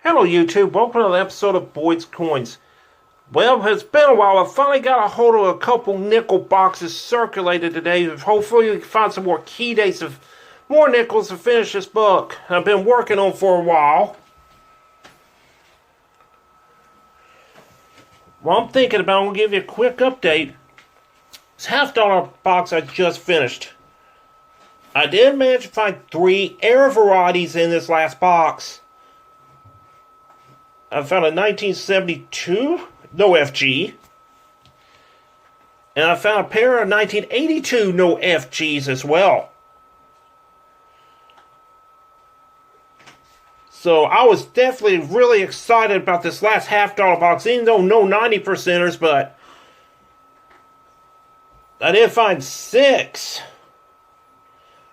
Hello YouTube, welcome to another episode of Boyd's Coins. Well, it's been a while. I finally got a hold of a couple nickel boxes circulated today. Hopefully we can find some more key dates of more nickels to finish this book I've been working on for a while. Well, I'm thinking about, I'm going to give you a quick update. This $50 box I just finished. I did manage to find 3 air varieties in this last box. I found a 1972 no FG. And I found a pair of 1982 no FGs as well. So I was definitely really excited about this last $50 box, even though no 90%ers, but I did find 6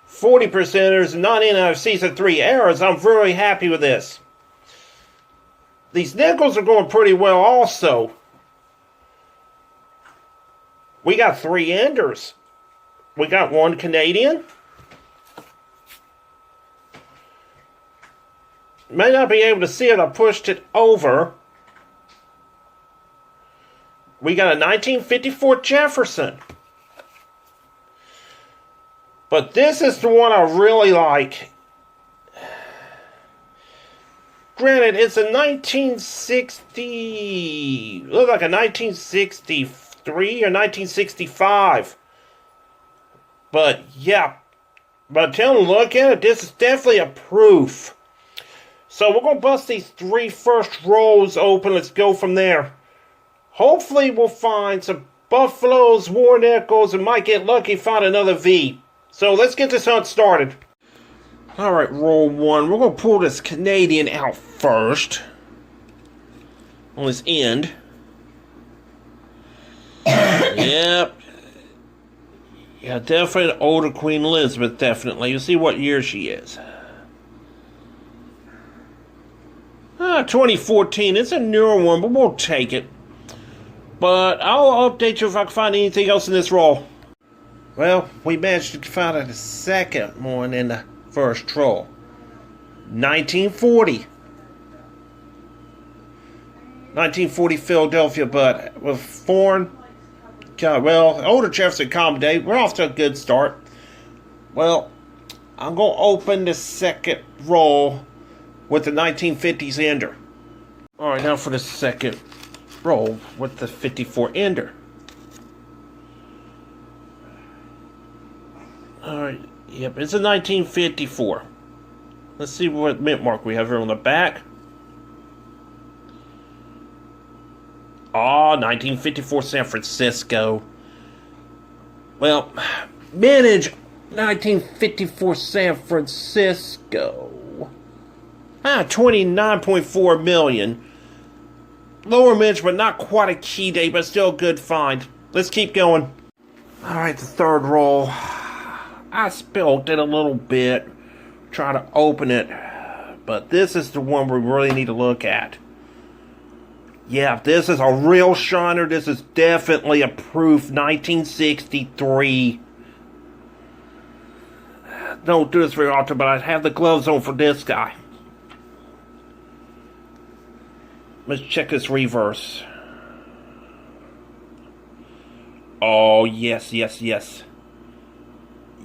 40%ers and 9 NFCs and 3 errors. I'm really happy with this. These nickels are going pretty well also. We got 3 enders. We got 1 Canadian. May not be able to see it. I pushed it over. We got a 1954 Jefferson. But this is the one I really like. Granted, it's a 1960... looks like a 1963 or 1965. But, yeah. But tell them, look at it. This is definitely a proof. So, we're going to bust these 3 first rolls open. Let's go from there. Hopefully, we'll find some Buffaloes, War Nickels, and might get lucky find another V. So, let's get this hunt started. Alright, roll 1. We're going to pull this Canadian out first. On this end. Yep. Yeah, definitely an older Queen Elizabeth, definitely. You'll see what year she is. 2014. It's a newer one, but we'll take it. But I'll update you if I can find anything else in this roll. Well, we managed to find a second one in the first roll. 1940. 1940 Philadelphia, but with foreign. Well, older Jefferson Commodate. We're off to a good start. Well, I'm going to open the second roll with the 1950s ender. Alright, now for the second roll with the 54 ender. Alright, yep, it's a 1954. Let's see what mint mark we have here on the back. Oh, 1954 San Francisco. Well, mintage 1954 San Francisco. 29.4 million. Lower mintage, but not quite a key date, but still a good find. Let's keep going. Alright, the third roll. I spilled it a little bit. Try to open it. But this is the one we really need to look at. Yeah, this is a real shiner. This is definitely a proof 1963. Don't do this very often, but I have the gloves on for this guy. Let's check this reverse. Oh, yes, yes, yes.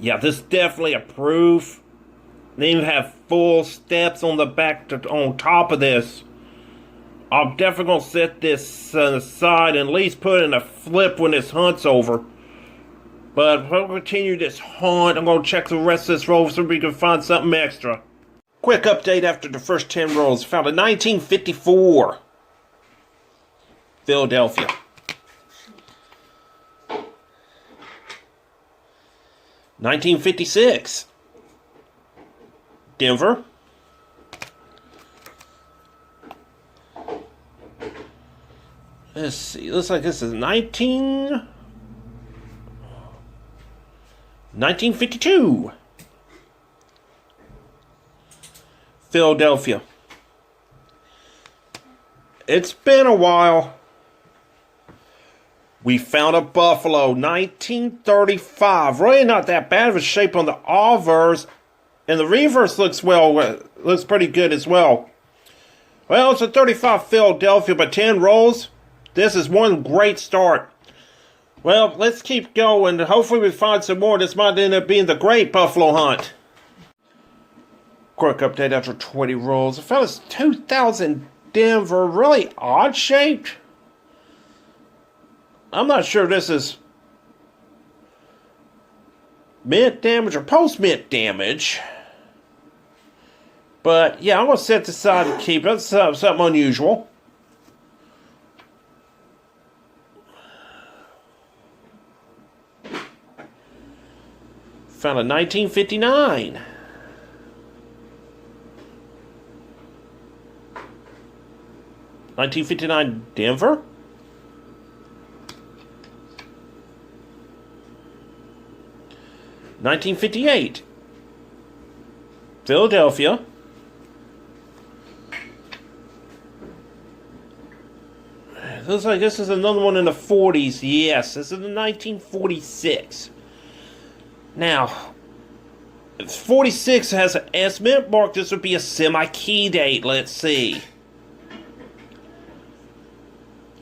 Yeah, this is definitely a proof. They even have full steps on the back on top of this. I'm definitely going to set this aside and at least put in a flip when this hunt's over. But we'll continue this hunt. I'm going to check the rest of this roll so we can find something extra. Quick update after the first 10 rolls. Found a 1954 Philadelphia. 1956 Denver. Let's see. Looks like this is 1952 Philadelphia. It's been a while. We found a Buffalo, 1935. Really not that bad of a shape on the obverse. And the reverse looks pretty good as well. Well, it's a 35 Philadelphia, but 10 rolls. This is one great start. Well, let's keep going. Hopefully we find some more. This might end up being the great Buffalo Hunt. Quick update after 20 rolls. I found this 2000 Denver really odd shaped. I'm not sure this is mint damage or post mint damage. But yeah, I'm going to set this aside and keep it. That's something unusual. Found a 1959. $1959 Denver. $1958 Philadelphia. Looks like this is another one in the 40s. Yes, this is the 1946. Now, if 46 has an S mint mark, this would be a semi-key date. Let's see.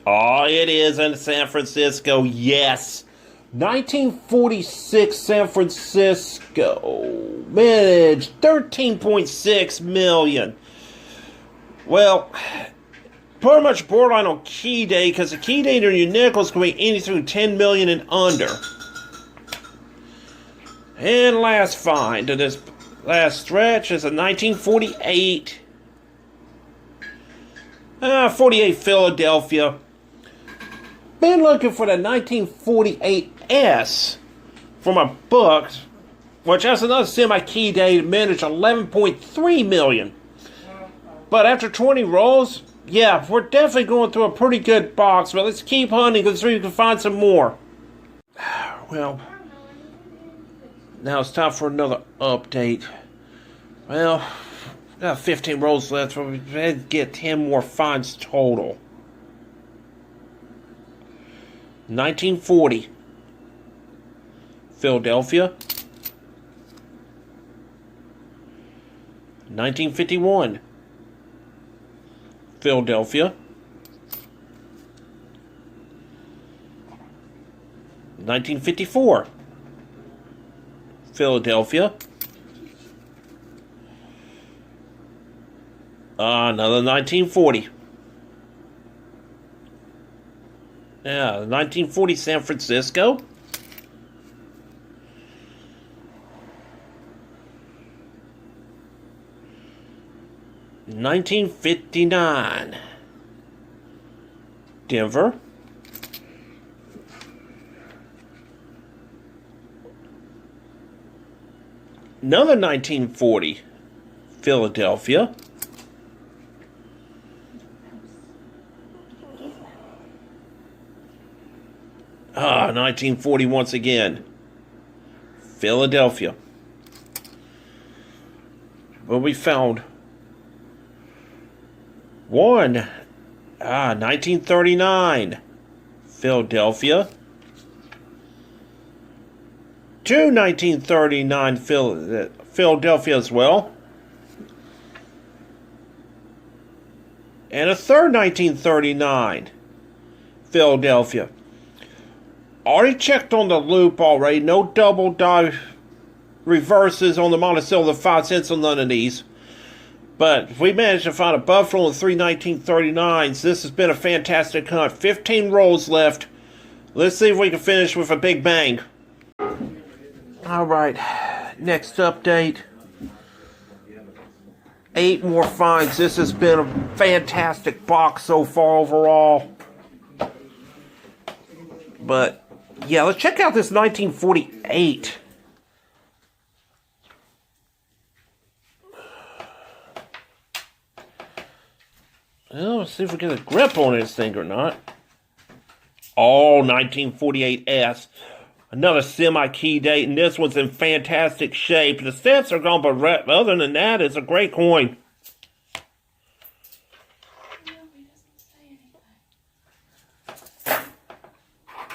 Oh, it is in San Francisco. Yes. 1946 San Francisco. Mintage, 13.6 million. Well, pretty much borderline on key date, because the key date on your nickels can be anything from 10 million and under. And last find to this last stretch is a 1948. 48 Philadelphia. Been looking for the 1948S for my books, which has another semi-key date, mintage 11.3 million. But after 20 rolls, yeah, we're definitely going through a pretty good box, but let's keep hunting because we can find some more. Well, now it's time for another update. Well, got 15 rolls left, so we had to get 10 more finds total. 1940 Philadelphia. 1951 Philadelphia. 1954 Philadelphia. Another 1940. Yeah, 1940 San Francisco. $1959 Denver. Another 1940 Philadelphia. 1940 once again. Philadelphia. Well, we found one. 1939. Philadelphia. Two 1939 Philadelphia as well. And a third 1939 Philadelphia. Already checked on the loop already. No double die reverses on the Monticello 5 cents on none of these. But we managed to find a Buffalo and three 1939s. This has been a fantastic hunt. 15 rolls left. Let's see if we can finish with a big bang. Alright, next update. 8 more finds. This has been a fantastic box so far overall. But yeah, let's check out this 1948. Well, let's see if we get a grip on this thing or not. Oh, 1948S. Another semi-key date, and this one's in fantastic shape. The steps are gone, but other than that, it's a great coin.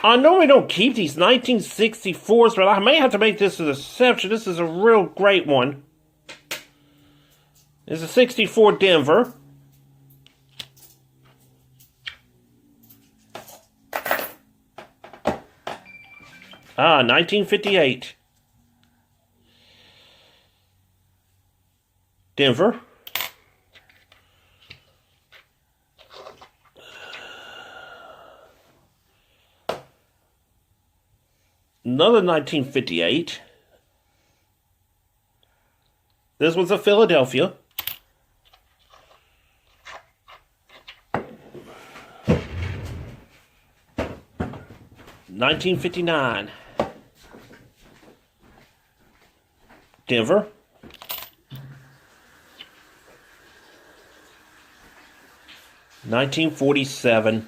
I normally don't keep these 1964s, but I may have to make this an exception. This is a real great one. It's a 64 Denver. 1958. Denver. Another 1958. This was a Philadelphia. $19.59. Denver. $19.47.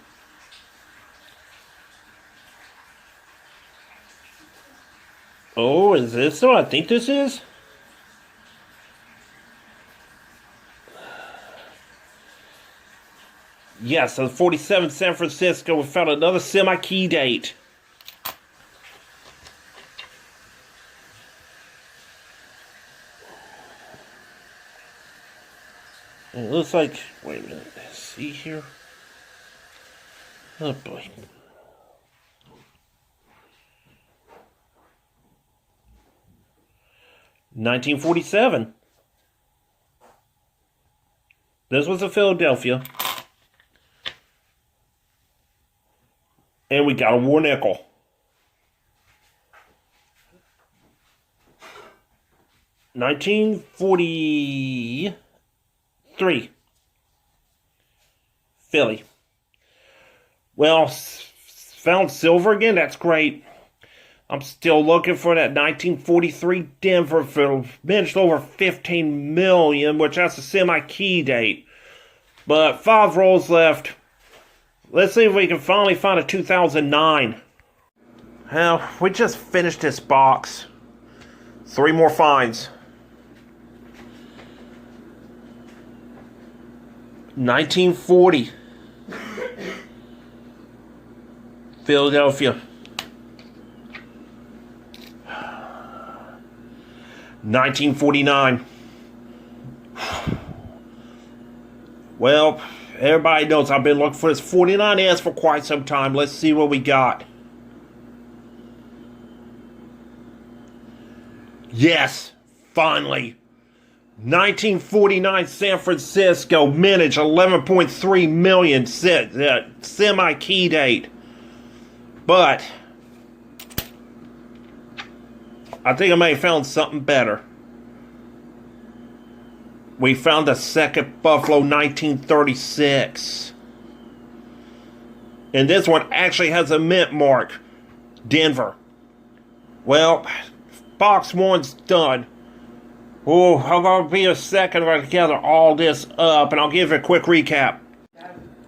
Oh, is this what I think this is? Yes, so 47 San Francisco. We found another semi-key date. It looks like, wait a minute, let's see here. Oh boy. $19.47. This was a Philadelphia. And we got a war nickel. $19.43. Philly. Well, found silver again. That's great. I'm still looking for that 1943 Denver for managed over 15 million, which that's a semi-key date. But 5 rolls left. Let's see if we can finally find a 2009. Well, we just finished this box. 3 more finds. 1940. Philadelphia. 1949. Well, everybody knows I've been looking for this 49S for quite some time. Let's see what we got. Yes, finally. 1949 San Francisco mintage, 11.3 million semi-key date. But I think I may have found something better. We found the second Buffalo 1936. And this one actually has a mint mark. Denver. Well, box 1's done. Oh, I'm going to be a second right to gather all this up, and I'll give you a quick recap.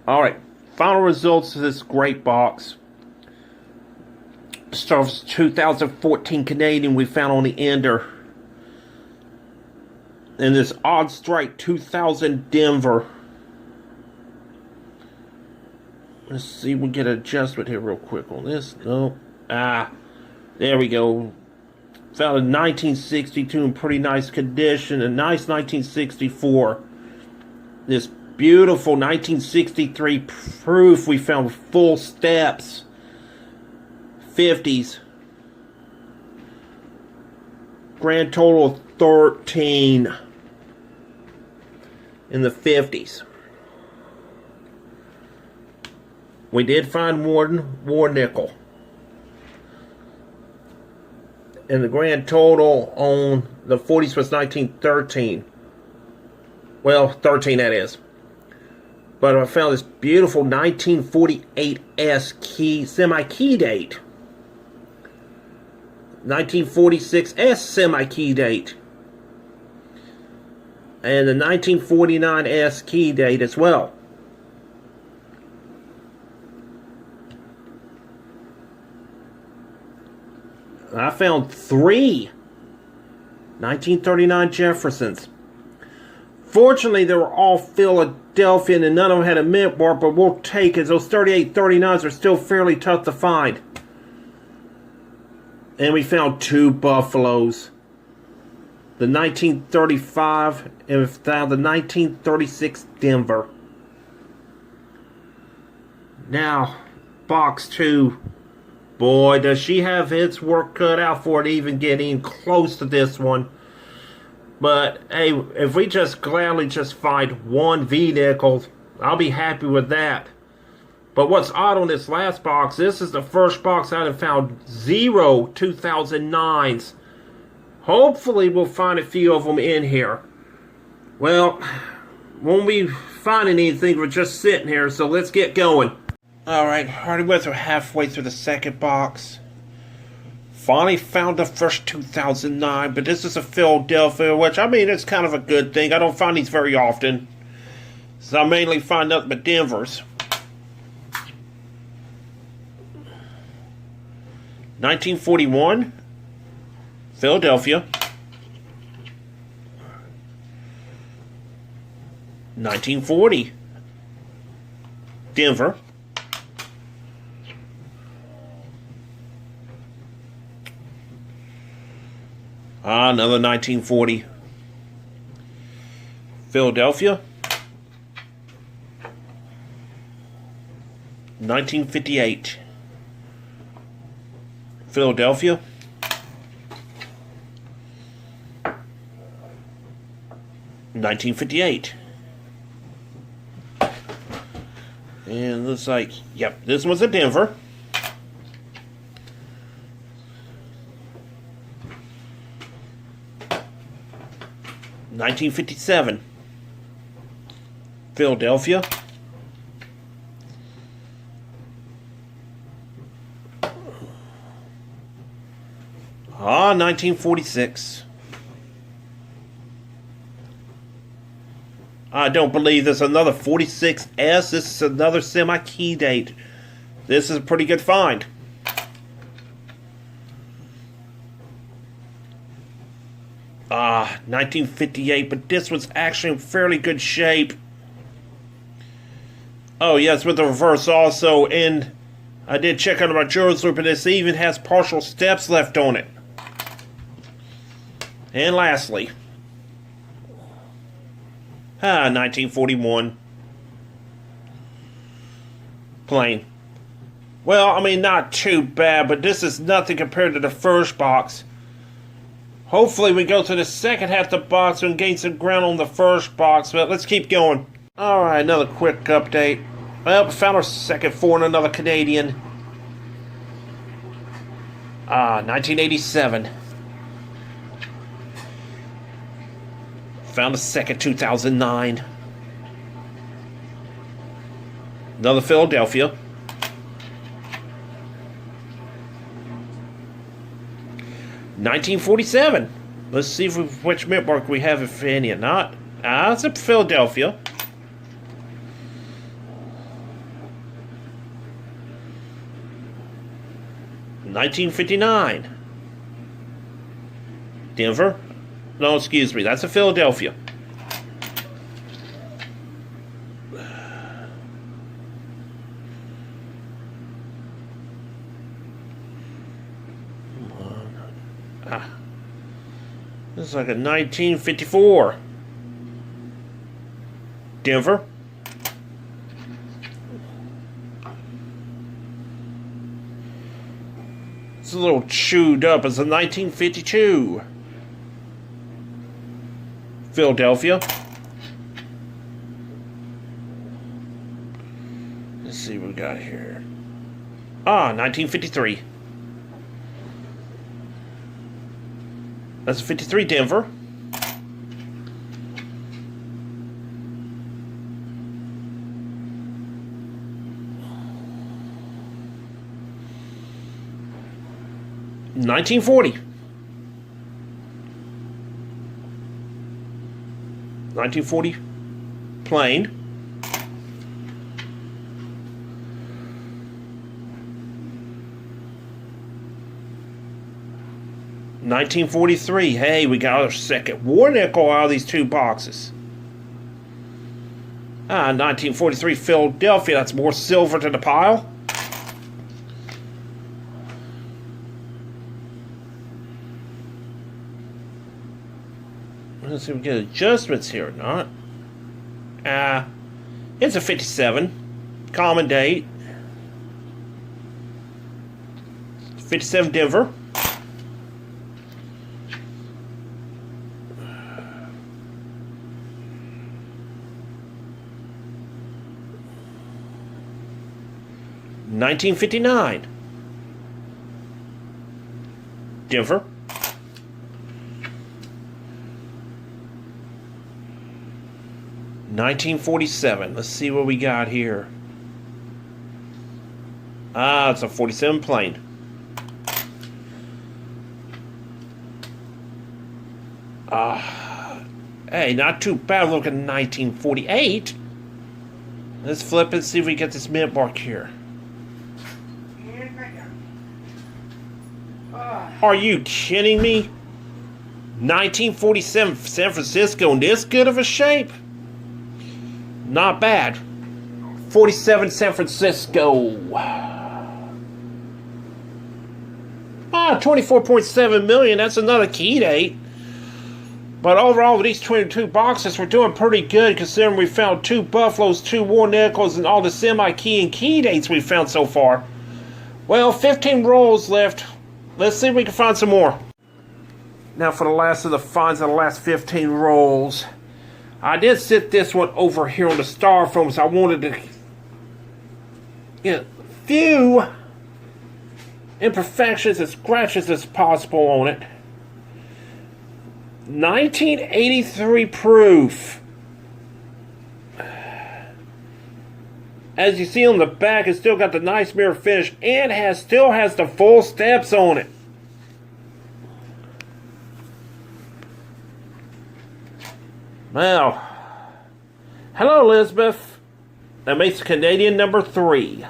Alright, final results of this great box. Starts 2014 Canadian we found on the ender. And this Odd Strike 2000 Denver. Let's see if we get an adjustment here real quick on this. No. There we go. Found a 1962 in pretty nice condition. A nice 1964. This beautiful 1963 proof we found full steps. 50s. Grand total of 13 in the 50s. We did find one war nickel. And the grand total on the 40s was 1913. Well, 13 that is. But I found this beautiful 1948S key, semi-key date. 1946S semi-key date. And the 1949S key date as well. I found 3 1939 Jeffersons. Fortunately, they were all Philadelphia and none of them had a mint mark, but we'll take it. Those 38 39s are still fairly tough to find. And we found 2 Buffaloes. The 1935 and we found the 1936 Denver. Now, box 2. Boy, does she have its work cut out for it to even get in close to this one. But hey, if we just gladly just find one vehicle, I'll be happy with that. But what's odd on this last box, this is the first box I have found 0 2009s. Hopefully we'll find a few of them in here. Well, won't be finding anything, we're just sitting here, so let's get going. Alright, already went through halfway through the second box. Finally found the first 2009, but this is a Philadelphia, which, I mean, it's kind of a good thing. I don't find these very often. So I mainly find nothing but Denvers. 1941, Philadelphia. 1940, Denver. Another 1940, Philadelphia. 1958, Philadelphia. 1958. And looks like, yep, this was a Denver. 1957, Philadelphia. 1946. I don't believe there's another 46S. This is another semi-key date. This is a pretty good find. 1958, but this was actually in fairly good shape. Oh, yes, with the reverse also, and I did check under my Jewelers Loop, and this even has partial steps left on it. And lastly, 1941. Plain. Well, I mean, not too bad, but this is nothing compared to the first box. Hopefully we go to the second half of the box and gain some ground on the first box, but let's keep going. Alright, another quick update. Well, we found our second four in another Canadian. 1987. Found a second 2009. Another Philadelphia. 1947. Let's see which mint mark we have, if any or not. It's a Philadelphia. 1959. Denver. No, excuse me. That's a Philadelphia. This is like a 1954. Denver. It's a little chewed up. It's a 1952. Philadelphia. Let's see what we got here. 1953. That's a 53 Denver. $1940. 1940 plain. $1943. Hey, we got our second war nickel out of these two boxes. 1943 Philadelphia. That's more silver to the pile. Let's see if we get adjustments here or not. It's a 57. Common date. 57 Denver. $19.59 Denver. $19.47. Let's see what we got here. Ah, it's a 47 plain. Hey, not too bad looking. 1948. Let's flip and see if we get this mint mark here. Are you kidding me? 1947 San Francisco in this good of a shape? Not bad. 47 San Francisco. 24.7 million. That's another key date. But overall, with these 22 boxes, we're doing pretty good considering we found 2 Buffaloes, 2 War Nickels, and all the semi-key and key dates we found so far. Well, 15 rolls left. Let's see if we can find some more. Now for the last of the finds of the last 15 rolls. I did sit this one over here on the styrofoam, so I wanted to get a few imperfections and scratches as possible on it. 1983 proof. As you see on the back, it's still got the nice mirror finish and still has the full steps on it. Now, hello Elizabeth. That makes Canadian number 3.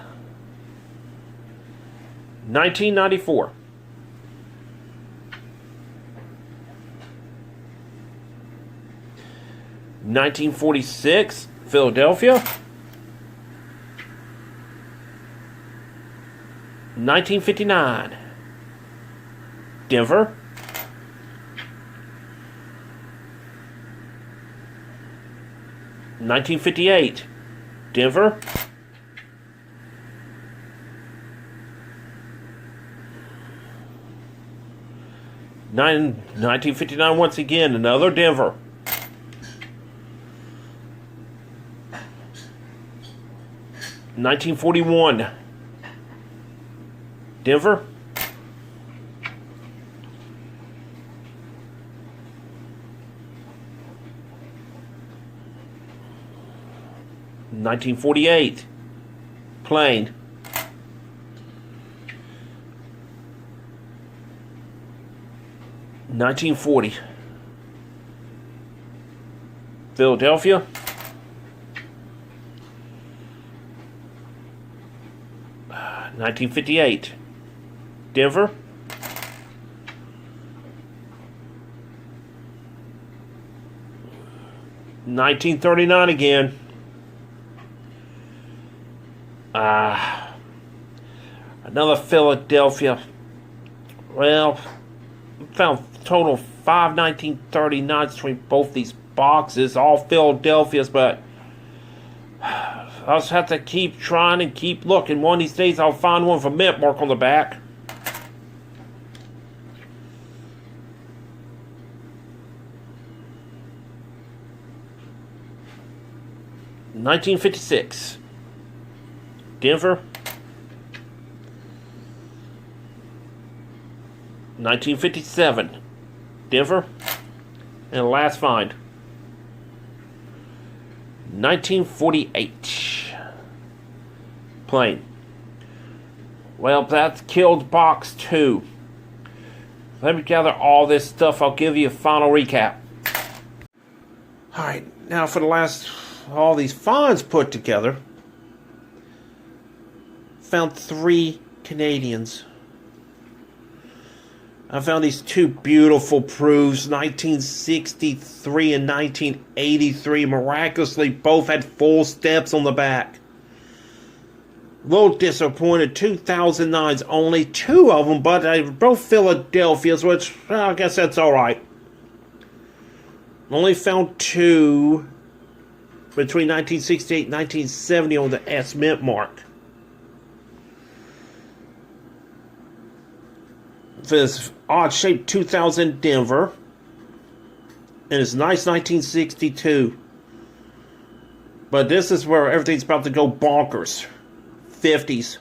1994. $19.46 Philadelphia. $19.59 Denver. $19.58 Denver. $19.59 once again, another Denver. $19.41 Denver. $19.48 plain. $19.40 Philadelphia. $19.58 Denver. $19.39 again. Another Philadelphia. Well, found total 5 1939s between both these boxes, all Philadelphias, but I'll just have to keep trying and keep looking. One of these days I'll find one with a mint mark on the back. $19.56 Denver. $19.57 Denver. And the last find, $19.48 plain. Well, that's killed box 2. Let me gather all this stuff. I'll give you a final recap. Alright, now for the last, all these finds put together, found 3 Canadians. I found these 2 beautiful proofs, 1963 and 1983. Miraculously, both had full steps on the back. A little disappointed, 2009s, only 2 of them, but they were both Philadelphia's, which, well, I guess that's alright. Only found 2 between 1968 and 1970 on the S Mint mark. for this odd shaped 2000 Denver. And it's nice 1962. But this is where everything's about to go bonkers. 50s.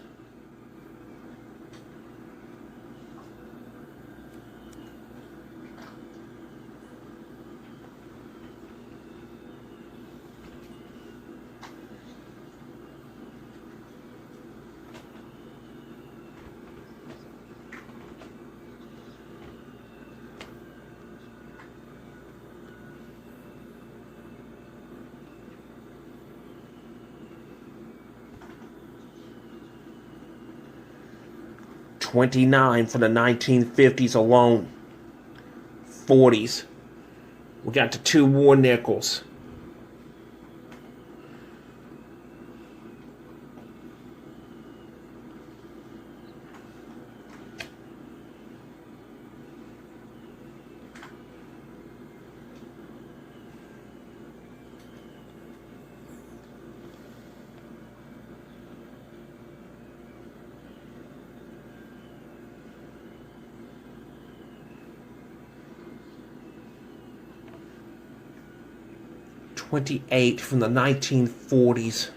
$29 for the 1950s alone. 40s. We got the 2 war nickels. $28 from the 1940s.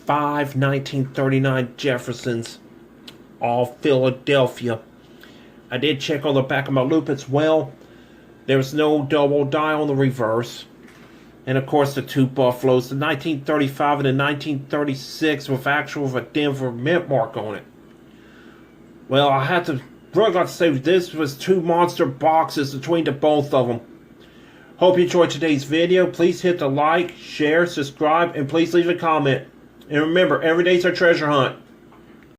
5 1939 Jeffersons, all Philadelphia. I did check on the back of my loop as well. There's no double die on the reverse. And of course the 2 Buffaloes, the 1935 and the 1936 with a Denver mint mark on it. Well, I had to really got to say this was 2 monster boxes between the both of them. Hope you enjoyed today's video. Please hit the like, share, subscribe, and please leave a comment. And remember, every day's our treasure hunt.